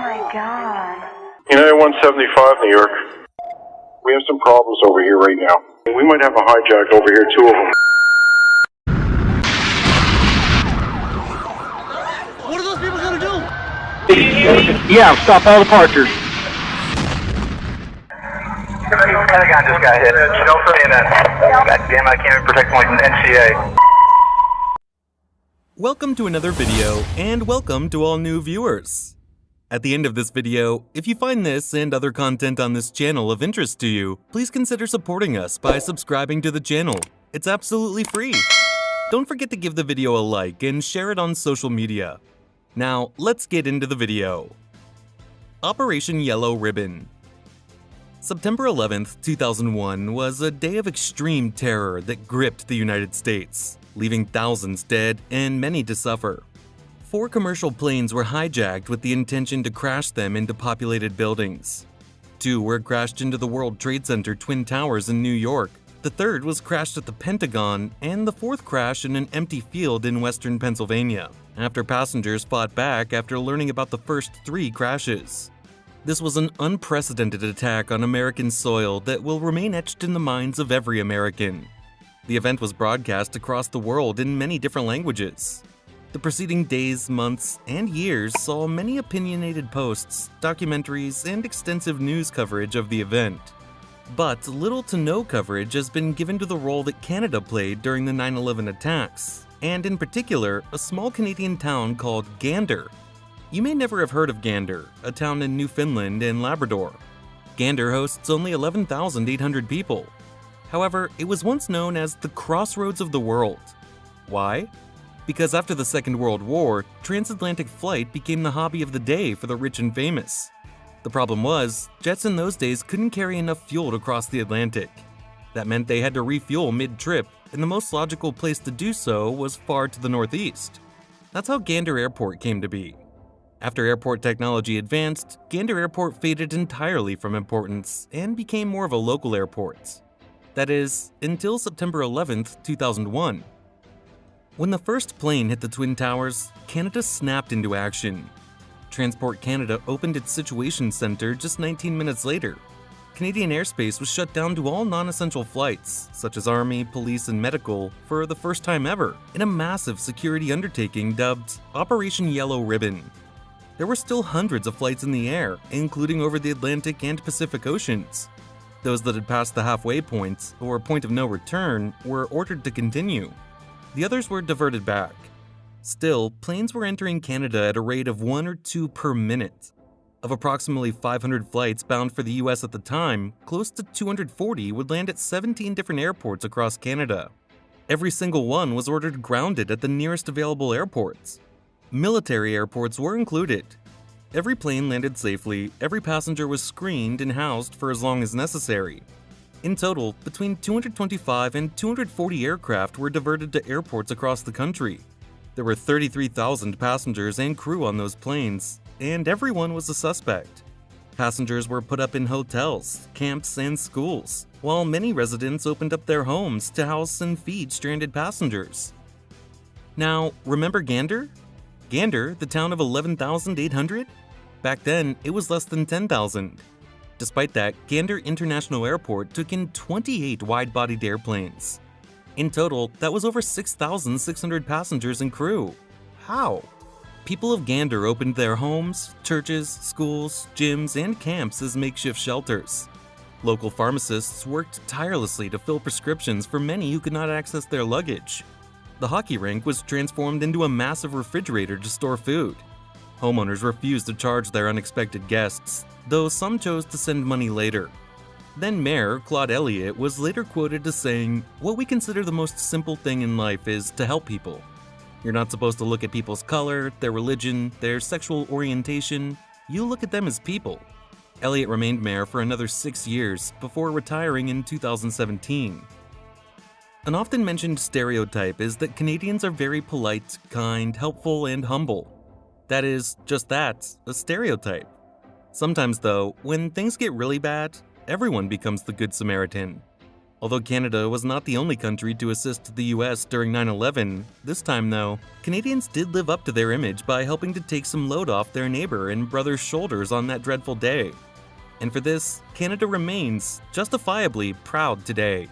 my God. United 175, New York. We have some problems over here right now. We might have a hijack over here, two of them. What are those people gonna do? Yeah, stop all departures. Pentagon just got hit. Don't say that. God damn, I can't even protect my NCA. Welcome to another video, and welcome to all new viewers. At the end of this video, if you find this and other content on this channel of interest to you, please consider supporting us by subscribing to the channel. It's absolutely free. Don't forget to give the video a like and share it on social media. Now, let's get into the video. Operation Yellow Ribbon. September 11th, 2001 was a day of extreme terror that gripped the United States, leaving thousands dead and many to suffer. 4 commercial planes were hijacked with the intention to crash them into populated buildings. 2 were crashed into the World Trade Center Twin Towers in New York. The third was crashed at the Pentagon, and the fourth crashed in an empty field in western Pennsylvania, after passengers fought back after learning about the first 3 crashes. This was an unprecedented attack on American soil that will remain etched in the minds of every American. The event was broadcast across the world in many different languages. The preceding days, months, and years saw many opinionated posts, documentaries, and extensive news coverage of the event. But little to no coverage has been given to the role that Canada played during the 9/11 attacks, and in particular, a small Canadian town called Gander. You may never have heard of Gander, a town in Newfoundland and Labrador. Gander hosts only 11,800 people. However, it was once known as the crossroads of the world. Why? Because after the Second World War, transatlantic flight became the hobby of the day for the rich and famous. The problem was, jets in those days couldn't carry enough fuel to cross the Atlantic. That meant they had to refuel mid-trip, and the most logical place to do so was far to the northeast. That's how Gander Airport came to be. After airport technology advanced, Gander Airport faded entirely from importance and became more of a local airport. That is, until September 11th, 2001. When the first plane hit the Twin Towers, Canada snapped into action. Transport Canada opened its Situation Center just 19 minutes later. Canadian airspace was shut down to all non-essential flights, such as Army, police, and medical, for the first time ever, in a massive security undertaking dubbed Operation Yellow Ribbon. There were still hundreds of flights in the air, including over the Atlantic and Pacific Oceans. Those that had passed the halfway point, or point of no return, were ordered to continue. The others were diverted back. Still, planes were entering Canada at a rate of 1 or 2 per minute. Of approximately 500 flights bound for the US at the time, close to 240 would land at 17 different airports across Canada. Every single one was ordered grounded at the nearest available airports. Military airports were included. Every plane landed safely, every passenger was screened and housed for as long as necessary. In total, between 225 and 240 aircraft were diverted to airports across the country. There were 33,000 passengers and crew on those planes, and everyone was a suspect. Passengers were put up in hotels, camps, and schools, while many residents opened up their homes to house and feed stranded passengers. Now, remember Gander? Gander, the town of 11,800? Back then, it was less than 10,000. Despite that, Gander International Airport took in 28 wide-bodied airplanes. In total, that was over 6,600 passengers and crew. How? People of Gander opened their homes, churches, schools, gyms, and camps as makeshift shelters. Local pharmacists worked tirelessly to fill prescriptions for many who could not access their luggage. The hockey rink was transformed into a massive refrigerator to store food. Homeowners refused to charge their unexpected guests, though some chose to send money later. Then Mayor Claude Elliott was later quoted as saying, "What we consider the most simple thing in life is to help people. You're not supposed to look at people's color, their religion, their sexual orientation. You look at them as people." Elliott remained mayor for another 6 years before retiring in 2017. An often mentioned stereotype is that Canadians are very polite, kind, helpful, and humble. That is, just that, a stereotype. Sometimes though, when things get really bad, everyone becomes the Good Samaritan. Although Canada was not the only country to assist the US during 9/11, this time though, Canadians did live up to their image by helping to take some load off their neighbor and brother's shoulders on that dreadful day. And for this, Canada remains justifiably proud today.